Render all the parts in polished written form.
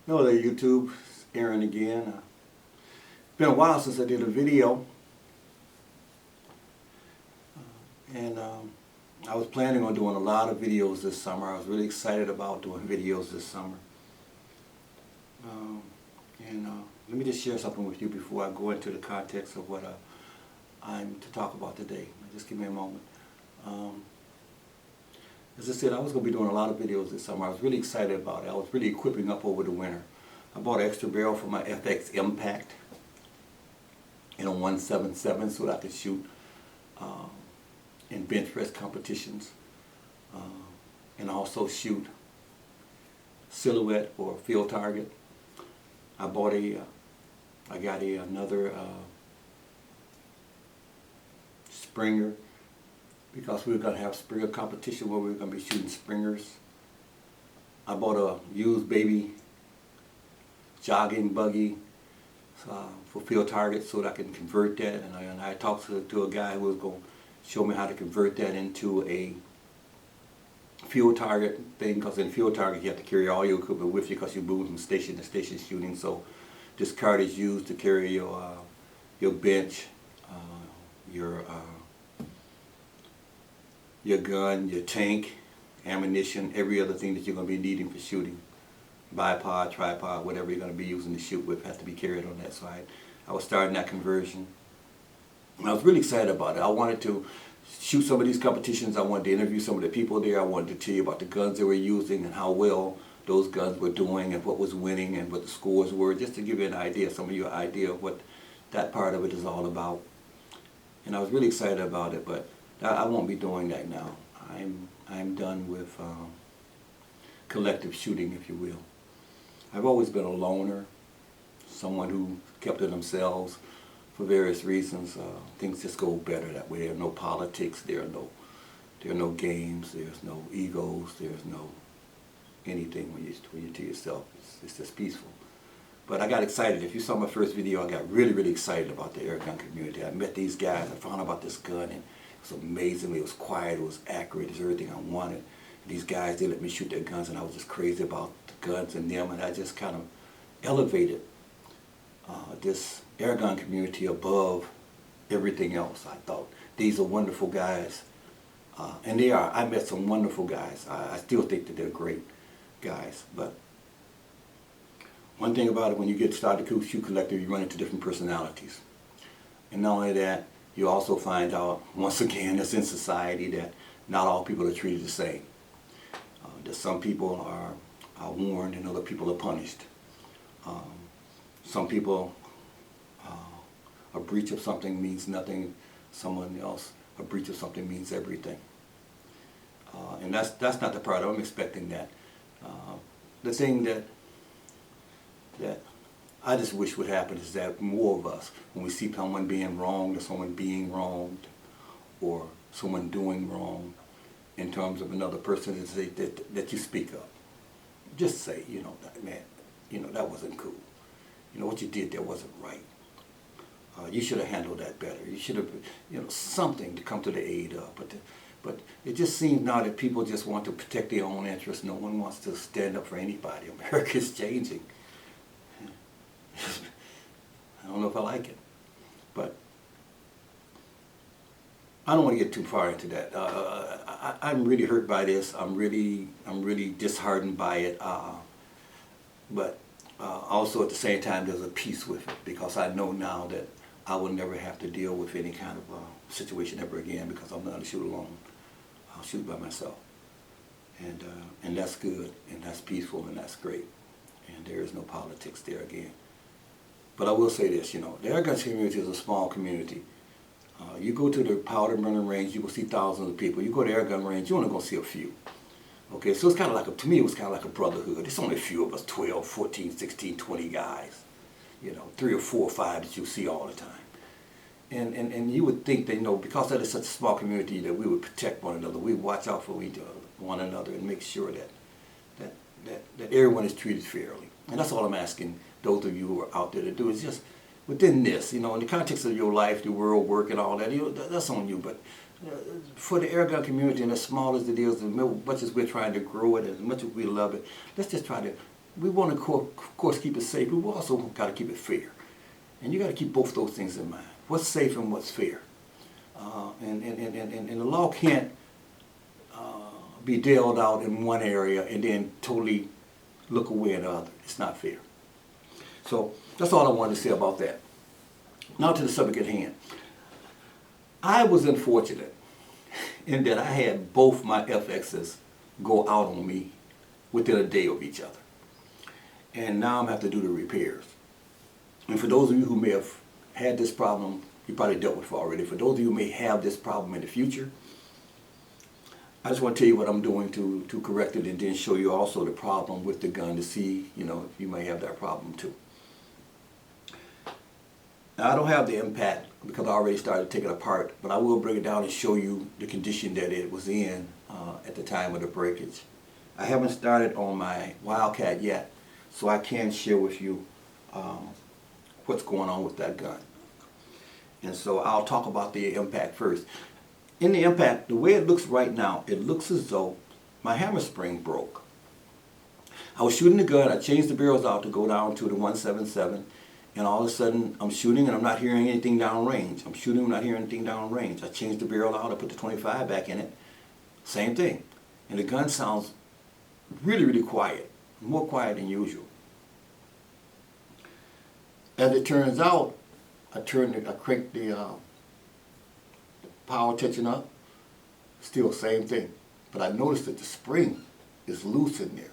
Hello there, YouTube. It's Aaron again. It's been a while since I did a video, and I was planning on doing a lot of videos this summer. I was really excited about doing videos this summer. Let me just share something with you before I go into the context of what I'm to talk about today. Just give me a moment. As I said, I was going to be doing a lot of videos this summer. I was really excited about it. I was really equipping up over the winter. I bought an extra barrel for my FX Impact in a 177 so that I could shoot in bench press competitions and also shoot silhouette or field target. I got another Springer, because we were going to have Springer competition where we were going to be shooting Springers. I bought a used baby jogging buggy for field targets so that I can convert that. And I talked to a guy who was going to show me how to convert that into a field target thing, because in field target you have to carry all your equipment with you because you're moving from station to station shooting. So this cart is used to carry your bench, your gun, your tank, ammunition, every other thing that you're going to be needing for shooting. Bipod, tripod, whatever you're going to be using to shoot with has to be carried on that side. I was starting that conversion. And I was really excited about it. I wanted to shoot some of these competitions. I wanted to interview some of the people there. I wanted to tell you about the guns they were using and how well those guns were doing and what was winning and what the scores were, just to give you an idea, some of your idea of what that part of it is all about. And I was really excited about it, but I won't be doing that now. I'm done with collective shooting, if you will. I've always been a loner, someone who kept to themselves for various reasons. Things just go better that way. There are no politics. There are no games. There's no egos. There's no anything when you're to yourself. It's just peaceful. But I got excited. If you saw my first video, I got really excited about the air gun community. I met these guys. I found out about this gun, and it was amazing. It was quiet. It was accurate. It was everything I wanted. And these guys, they let me shoot their guns, and I was just crazy about the guns and them, and I just kind of elevated this air gun community above everything else. I thought, these are wonderful guys. And they are. I met some wonderful guys. I still think that they're great guys. But one thing about it, when you get started to shoot collective, you run into different personalities. And not only that, you also find out, once again, it's in society that not all people are treated the same. That some people are warned and other people are punished. Some people, a breach of something means nothing. Someone else, a breach of something means everything. And that's not the part I'm expecting that. The thing that I just wish would happen is that more of us, when we see someone being wronged or someone being wronged or someone doing wrong in terms of another person, that you speak up. Just say, man, that wasn't cool. What you did there wasn't right. You should have handled that better. You should have, something to come to the aid of. But it just seems now that people just want to protect their own interests. No one wants to stand up for anybody. America's changing. I don't know if I like it, but I don't want to get too far into that. I'm really hurt by this. I'm really disheartened by it. But also at the same time, there's a peace with it, because I know now that I will never have to deal with any kind of situation ever again, because I'm not going to shoot alone. I'll shoot by myself, and that's good, and that's peaceful, and that's great, and there is no politics there again. But I will say this, the air gun community is a small community. You go to the powder burning range, you will see thousands of people. You go to the air gun range, you're only going to see a few. Okay, so it's kind of like, to me, it was kind of like a brotherhood. It's only a few of us, 12, 14, 16, 20 guys. 3 or 4 or 5 that you see all the time. And you would think that, because that is such a small community, that we would protect one another. We would watch out for one another and make sure that everyone is treated fairly. And that's all I'm asking those of you who are out there to do, is just within this, in the context of your life, the world, work, and all that, that's on you. But for the air gun community, and as small as it is, as much as we're trying to grow it, as much as we love it, let's just try to we want to, of course, keep it safe, but we also got to keep it fair. And you got to keep both those things in mind. What's safe and what's fair. And the law can't be dealt out in one area and then totally look away in the other. It's not fair. So that's all I wanted to say about that. Now to the subject at hand. I was unfortunate in that I had both my FXs go out on me within a day of each other. And now I'm going to have to do the repairs. And for those of you who may have had this problem, you probably dealt with it already. For those of you who may have this problem in the future, I just want to tell you what I'm doing to correct it, and then show you also the problem with the gun to see, if you may have that problem too. Now, I don't have the impact because I already started taking it apart, but I will bring it down and show you the condition that it was in at the time of the breakage. I haven't started on my Wildcat yet, so I can share with you what's going on with that gun. And so I'll talk about the impact first. In the impact, the way it looks right now, it looks as though my hammer spring broke. I was shooting the gun, I changed the barrels out to go down to the 177, and all of a sudden I'm shooting and I'm not hearing anything down range. I'm shooting, I'm not hearing anything down range. I changed the barrel out, I put the 25 back in it, same thing. And the gun sounds really, really quiet, more quiet than usual. As it turns out, I cranked the power tension up, still same thing. But I noticed that the spring is loose in there.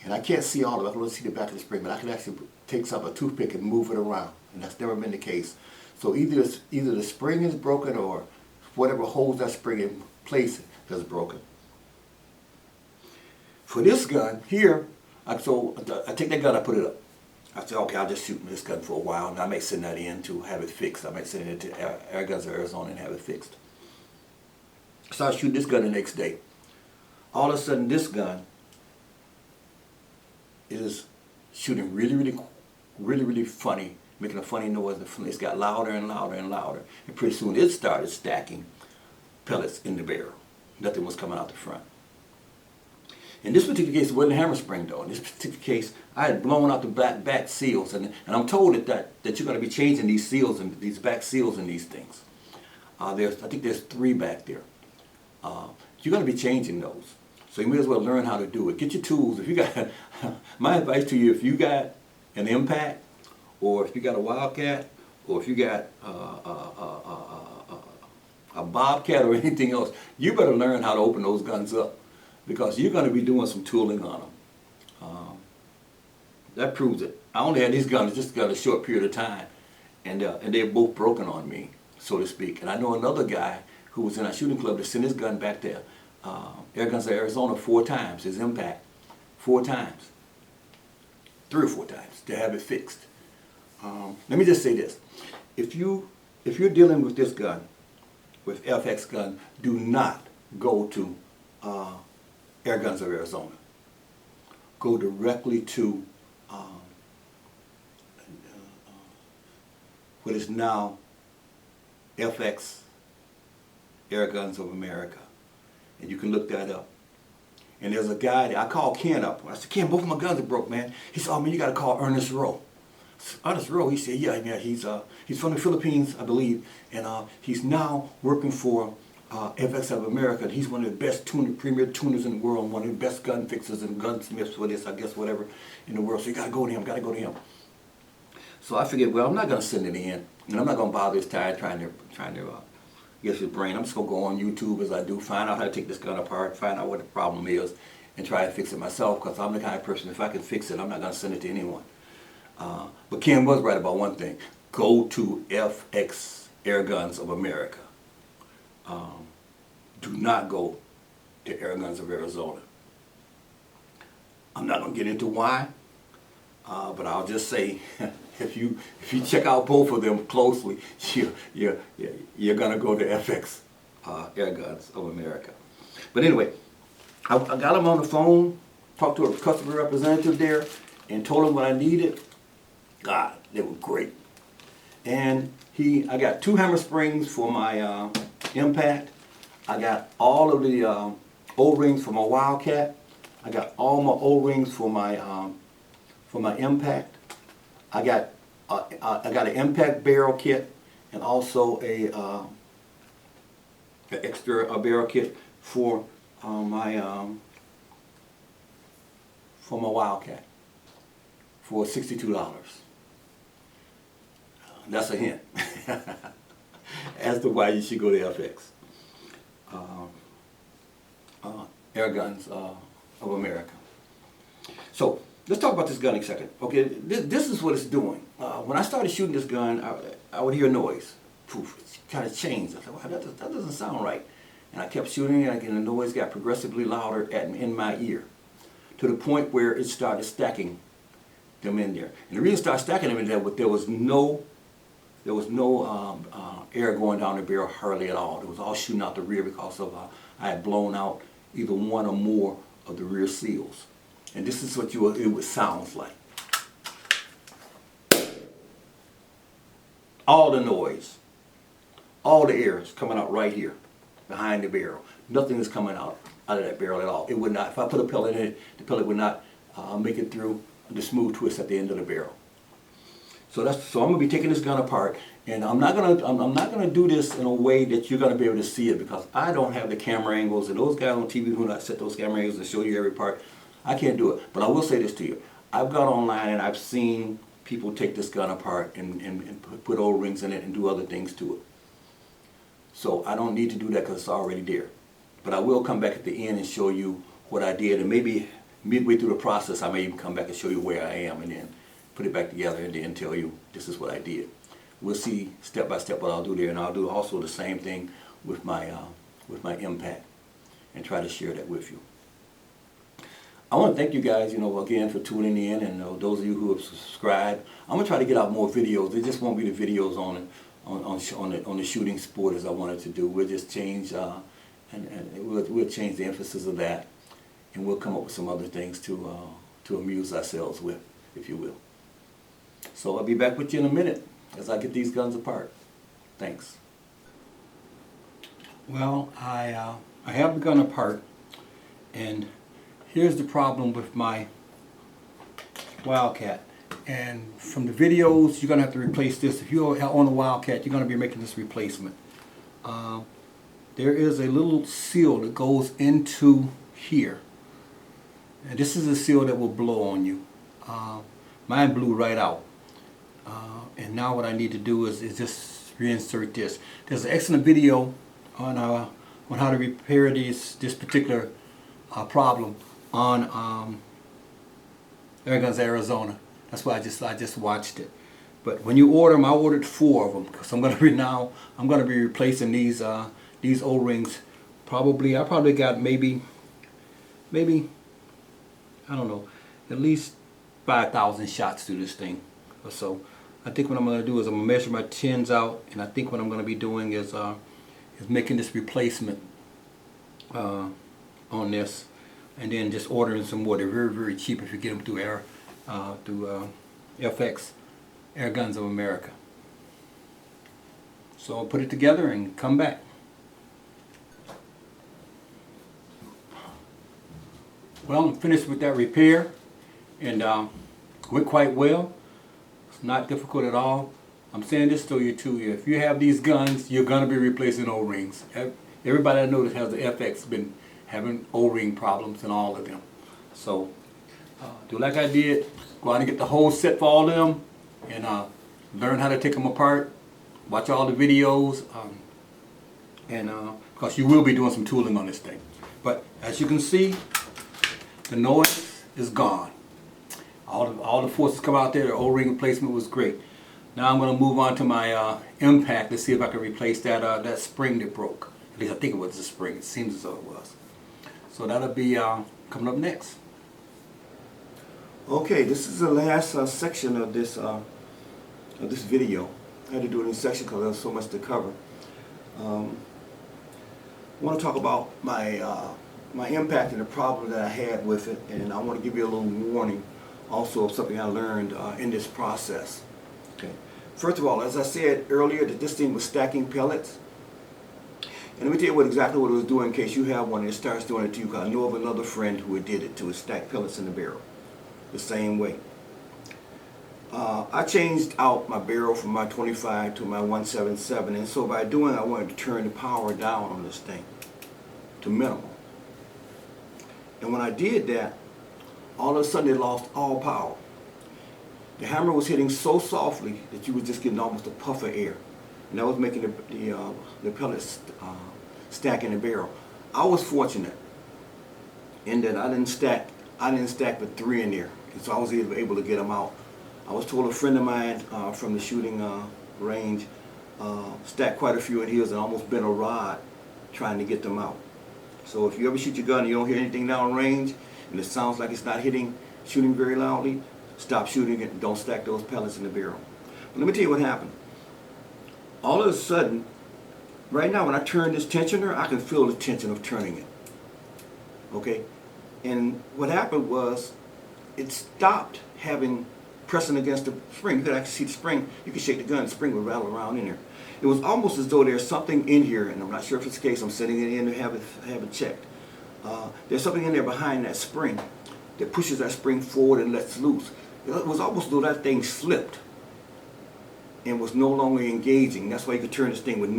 And I can't see all of it, I can only see the back of the spring, but I can actually take a toothpick and move it around. And that's never been the case. So either the spring is broken or whatever holds that spring in place is broken. For this gun here, I take that gun, I put it up. I said, okay, I'll just shoot this gun for a while, and I may send that in to have it fixed. I might send it to Air Guns of Arizona and have it fixed. So I shoot this gun the next day. All of a sudden, this gun is shooting really, really, really, really funny, making a funny noise. It's got louder and louder and louder. And pretty soon, it started stacking pellets in the barrel. Nothing was coming out the front. In this particular case, it wasn't a hammer spring though. In this particular case, I had blown out the back seals, and I'm told that you're going to be changing these seals and these back seals in these things. I think there's 3 back there. You're going to be changing those, so you may as well learn how to do it. Get your tools. If you got, my advice to you, if you got an impact, or if you got a Wildcat, or if you got a Bobcat or anything else, you better learn how to open those guns up, because you're going to be doing some tooling on them. That proves it. I only had these guns just got a short period of time, and they're both broken on me, so to speak. And I know another guy who was in our shooting club that sent his gun back there, Air Guns of Arizona, 4 times, his impact, 4 times, 3 or 4 times to have it fixed. Let me just say this: if you're dealing with this gun, with FX gun, do not go to Air Guns of Arizona. Go directly to what is now FX Air Guns of America. And you can look that up. And there's a guy there, I called Ken up. I said, Ken, both of my guns are broke, man. He said, oh man, you gotta call Ernest Rowe. Ernest Rowe, he said, yeah, he's from the Philippines, I believe, and he's now working for FX of America. He's one of the best premier tuners in the world, one of the best gun fixers and gunsmiths for this, I guess, whatever, in the world. So you gotta go to him, gotta go to him. So I figured, well, I'm not gonna send it in, and I'm not gonna bother his time trying to get his brain. I'm just gonna go on YouTube as I do, find out how to take this gun apart, find out what the problem is, and try to fix it myself, because I'm the kind of person, if I can fix it, I'm not gonna send it to anyone. But Ken was right about one thing: go to FX Air Guns of America. Do not go to Air Guns of Arizona. I'm not going to get into why, but I'll just say, if you check out both of them closely, you're going to go to FX Air Guns of America. But anyway, I got him on the phone, talked to a customer representative there, and told him what I needed. God, they were great. And I got 2 hammer springs for my impact. I got all of the O-rings for my Wildcat. I got all my O-rings for my for my impact. I got an impact barrel kit and also an extra barrel kit for my Wildcat for $62. That's a hint as to why you should go to FX. Air Guns of America. So let's talk about this gun in a second. Okay, this is what it's doing. When I started shooting this gun, I would hear a noise. Poof, it kind of changed. I thought, well, that doesn't sound right. And I kept shooting it, and the noise got progressively louder in my ear, to the point where it started stacking them in there. And the reason it started stacking them in there, there was no air going down the barrel hardly at all. It was all shooting out the rear because of I had blown out either one or more of the rear seals. And this is what it sounds like. All the noise, all the air is coming out right here, behind the barrel. Nothing is coming out of that barrel at all. It would not, if I put a pellet in it, the pellet would not make it through the smooth twist at the end of the barrel. So I'm going to be taking this gun apart, and I'm not gonna do this in a way that you're going to be able to see it, because I don't have the camera angles, and those guys on TV who not set those camera angles and show you every part. I can't do it. But I will say this to you: I've gone online and I've seen people take this gun apart and put O-rings in it and do other things to it. So I don't need to do that because it's already there. But I will come back at the end and show you what I did, and maybe midway through the process I may even come back and show you where I am, and then put it back together and then tell you this is what I did. We'll see step by step what I'll do there, and I'll do also the same thing with my impact and try to share that with you. I want to thank you guys, again, for tuning in, and those of you who have subscribed. I'm gonna try to get out more videos. It just won't be the videos on the shooting sport as I wanted to do. We'll just change we'll change the emphasis of that, and we'll come up with some other things to amuse ourselves with, if you will. So I'll be back with you in a minute as I get these guns apart. Thanks. Well, I have the gun apart, and here's the problem with my Wildcat. And from the videos, you're going to have to replace this. If you're on a Wildcat, you're going to be making this replacement. There is a little seal that goes into here. And this is a seal that will blow on you. Mine blew right out. And now what I need to do is just reinsert this. There's an excellent video on how to repair this particular problem on Air Guns Arizona. That's why I just watched it. But when you order them, I ordered 4 of them, because I'm going to be replacing these O-rings. I probably got maybe I don't know, at least 5,000 shots through this thing or so. I think what I'm going to do is I'm going to measure my tins out, and I think what I'm going to be doing is making this replacement on this, and then just ordering some more. They're very, very cheap if you get them through FX, Air Guns of America. So I'll put it together and come back. Well, I'm finished with that repair, and went quite well. It's not difficult at all. I'm saying this to you too: if you have these guns, you're gonna be replacing O-rings. Everybody I know that has the FX been having O-ring problems in all of them. So do like I did. Go out and get the whole set for all of them, and learn how to take them apart. Watch all the videos, because you will be doing some tooling on this thing. But as you can see, the noise is gone. All the forces come out there. The O-ring replacement was great. Now I'm going to move on to my impact to see if I can replace that spring that broke. At least I think it was a spring. It seems as though it was. So that'll be coming up next. Okay, this is the last section of this video. I had to do it in section because there's so much to cover. I want to talk about my impact and the problem that I had with it, and I want to give you a little warning also of something I learned in this process. Okay. First of all, as I said earlier, that this thing was stacking pellets. And let me tell you exactly what it was doing in case you have one and it starts doing it to you, because I know of another friend who did it to stack pellets in the barrel the same way. I changed out my barrel from my 25 to my 177, and so by doing, I wanted to turn the power down on this thing to minimal. And when I did that, all of a sudden it lost all power. The hammer was hitting so softly that you were just getting almost a puff of air, and that was making the pellets stack in the barrel. I was fortunate in that I didn't stack but 3 in there, and so I was able to get them out. I was told a friend of mine from the shooting range stacked quite a few in his and almost bent a rod trying to get them out. So if you ever shoot your gun and you don't hear anything down range and it sounds like it's not shooting very loudly, stop shooting it and don't stack those pellets in the barrel. But let me tell you what happened. All of a sudden, right now when I turn this tensioner, I can feel the tension of turning it. Okay? And what happened was it stopped pressing against the spring. You could actually see the spring. You could shake the gun, the spring would rattle around in there. It was almost as though there's something in here, and I'm not sure if it's the case. I'm sending it in to have it checked. There's something in there behind that spring that pushes that spring forward and lets loose. It was almost as though that thing slipped and was no longer engaging. That's why you could turn this thing with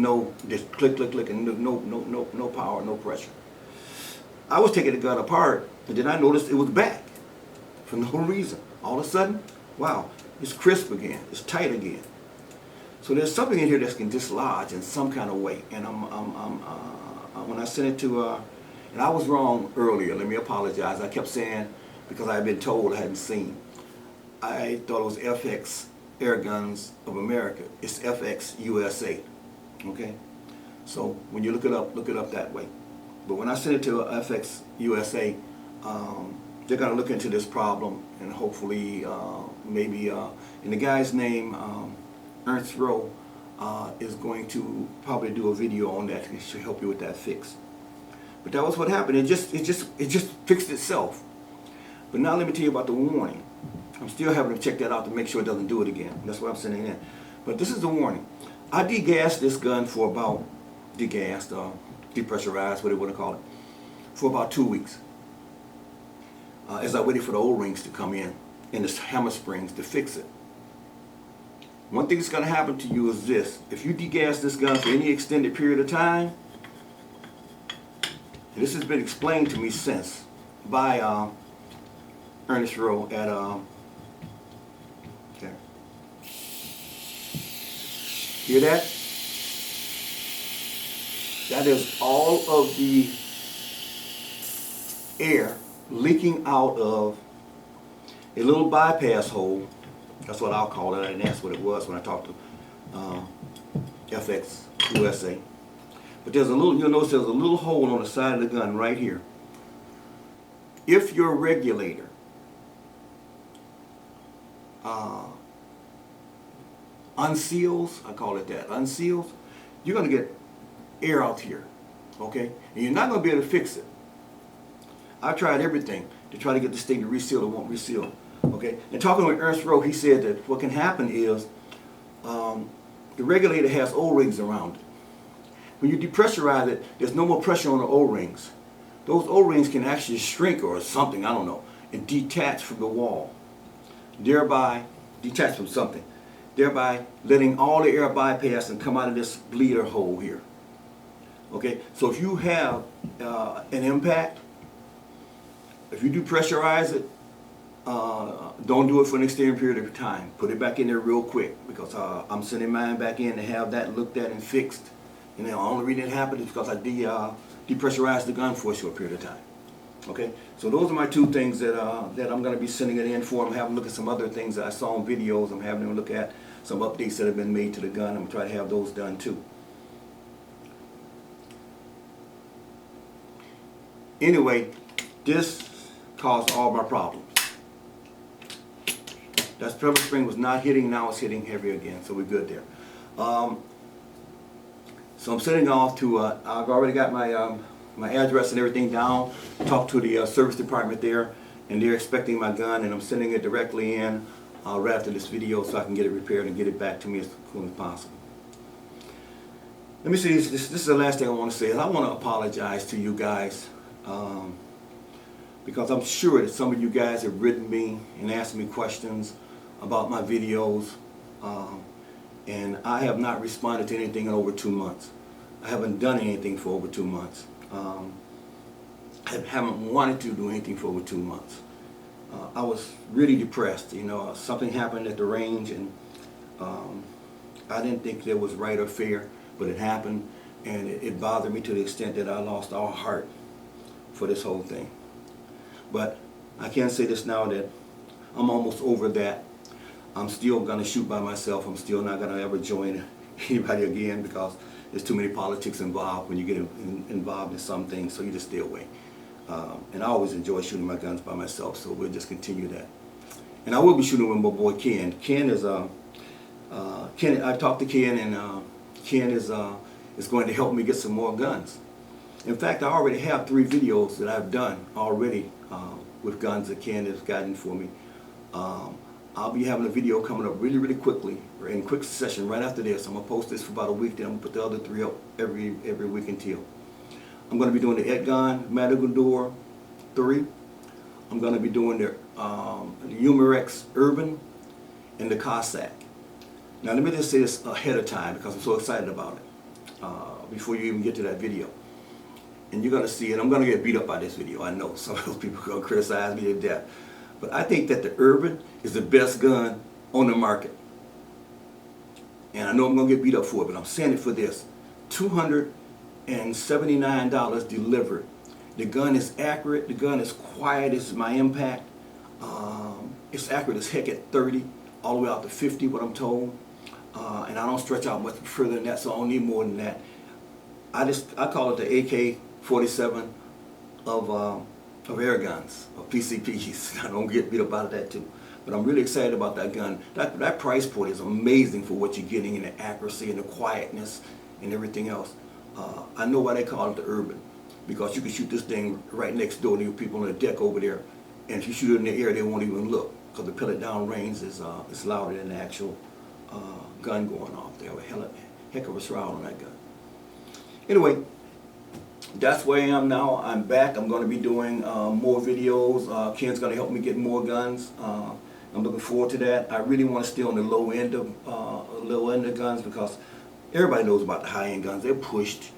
just click, click, click, and no power, no pressure. I was taking the gun apart, and then I noticed it was back for no reason. All of a sudden, wow, it's crisp again. It's tight again. So there's something in here that can dislodge in some kind of way. And when I sent it to, and I was wrong earlier. Let me apologize. I kept saying, because I had been told, I hadn't seen. I thought it was FX Air Guns of America. It's FX USA. Okay. So when you look it up that way. But when I sent it to FX USA, they're going to look into this problem and hopefully maybe, and the guy's name, Ernst Rowe, is going to probably do a video on that to help you with that fix. But that was what happened. It just fixed itself. But now let me tell you about the warning. I'm still having to check that out to make sure it doesn't do it again. That's what I'm sending in. But this is the warning. I degassed this gun for about, depressurized, what they want to call it, for about 2 weeks. As I waited for the O-rings to come in and the hammer springs to fix it. One thing that's going to happen to you is this. If you degas this gun for any extended period of time, and this has been explained to me since by Ernest Rowe at okay. Hear that? That is all of the air leaking out of a little bypass hole. That's what I'll call it, and that's what it was when I talked to FX USA. But there's a little, you'll notice there's a little hole on the side of the gun right here. If your regulator unseals, I call it that, unseals, you're going to get air out here, okay? And you're not going to be able to fix it. I tried everything to try to get this thing to reseal. It won't reseal. Okay. And talking with Ernst Rowe, he said that what can happen is the regulator has O-rings around it. When you depressurize it, there's no more pressure on the O-rings. Those O-rings can actually shrink or something, I don't know, and detach from the wall, thereby detach from something, thereby letting all the air bypass and come out of this bleeder hole here. Okay. So if you have an impact, if you depressurize it, don't do it for an extended period of time. Put it back in there real quick, because I'm sending mine back in to have that looked at and fixed. And the only reason it happened is because I depressurized the gun for a short period of time. Okay, so those are my 2 things that I'm going to be sending it in for. I'm having to look at some other things that I saw in videos. I'm having to look at some updates that have been made to the gun. I'm going to try to have those done too. Anyway, this caused all my problems. That pepper spring was not hitting, now it's hitting heavy again, so we're good there. So I'm sending off to, I've already got my my address and everything down, talked to the service department there, and they're expecting my gun, and I'm sending it directly in right after this video so I can get it repaired and get it back to me as soon as possible. Let me see, this is the last thing I want to say, is I want to apologize to you guys. Because I'm sure that some of you guys have written me and asked me questions about my videos, and I have not responded to anything in over 2 months. I haven't done anything for over 2 months. I haven't wanted to do anything for over 2 months. I was really depressed. You know, something happened at the range, and I didn't think that was right or fair, but it happened, and it bothered me to the extent that I lost all heart for this whole thing. But I can say this now, that I'm almost over that. I'm still going to shoot by myself. I'm still not going to ever join anybody again, because there's too many politics involved when you get involved in some things, so you just stay away. And I always enjoy shooting my guns by myself, so we'll just continue that. And I will be shooting with my boy Ken. Ken is Ken. I talked to Ken, and Ken is going to help me get some more guns. In fact, I already have 3 videos that I've done already with guns that Ken has gotten for me. I'll be having a video coming up really quickly, in quick succession, right after this. I'm going to post this for about a week, then I'm going to put the other 3 up every week until. I'm going to be doing the Edgon Matador 3. I'm going to be doing the Humerex Urban and the Cossack. Now let me just say this ahead of time, because I'm so excited about it, before you even get to that video. And you're going to see it. I'm going to get beat up by this video. I know some of those people are going to criticize me to death. But I think that the Urban is the best gun on the market. And I know I'm going to get beat up for it, but I'm saying it for this. $279 delivered. The gun is accurate. The gun is quiet. This is my impact. It's accurate as heck at 30, all the way out to 50, what I'm told. And I don't stretch out much further than that, so I don't need more than that. I call it the AK-47 of air guns, or PCPs. I don't get beat up out of that too. But I'm really excited about that gun. That price point is amazing for what you're getting, in the accuracy and the quietness and everything else. I know why they call it the Urban, because you can shoot this thing right next door to you, people on the deck over there, and if you shoot it in the air, they won't even look, because the pellet down range is louder than the actual gun going off. They have a heck of a shroud on that gun. Anyway, that's where I am now. I'm back. I'm going to be doing more videos. Ken's going to help me get more guns. I'm looking forward to that. I really want to stay on the low end of guns, because everybody knows about the high-end guns. They're pushed,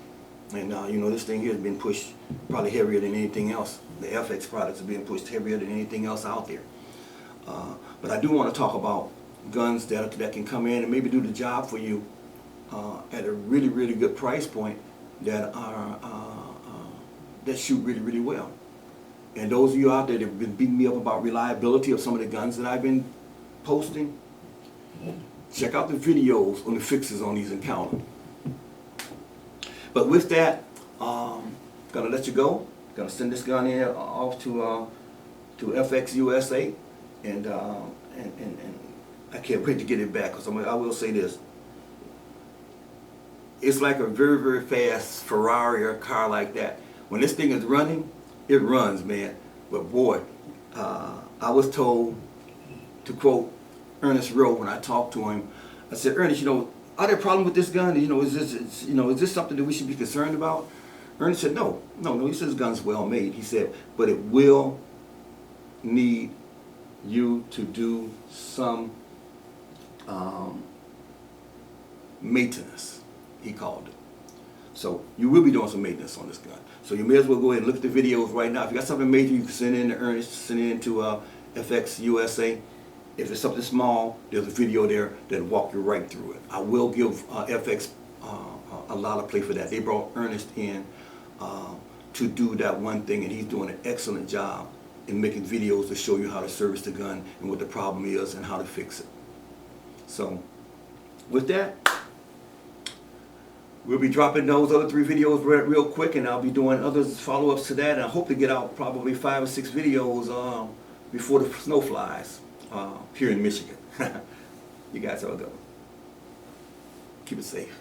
and you know, this thing here has been pushed probably heavier than anything else. The FX products are being pushed heavier than anything else out there. But I do want to talk about guns that can come in and maybe do the job for you at a really good price point, that are that shoot really well. And those of you out there that have been beating me up about reliability of some of the guns that I've been posting, check out the videos on the fixes on these Encounter. But with that, gonna let you go. Gonna send this gun here off to FX USA, and I can't wait to get it back, because I will say this. It's like a very fast Ferrari or a car like that. When this thing is running, it runs, man. But boy, I was told, to quote Ernest Rowe when I talked to him, I said, Ernest, you know, are there problems with this gun? You know, is this something that we should be concerned about? Ernest said, no. He said, this gun's well made. He said, but it will need you to do some maintenance, he called it. So you will be doing some maintenance on this gun. So you may as well go ahead and look at the videos right now. If you got something major, you can send it in to Ernest, send it into FX USA. If it's something small, there's a video there that'll walk you right through it. I will give FX a lot of play for that. They brought Ernest in to do that one thing, and he's doing an excellent job in making videos to show you how to service the gun and what the problem is and how to fix it. So with that, we'll be dropping those other 3 videos real quick, and I'll be doing other follow-ups to that, and I hope to get out probably 5 or 6 videos before the snow flies here in Michigan. You guys have a good one. Keep it safe.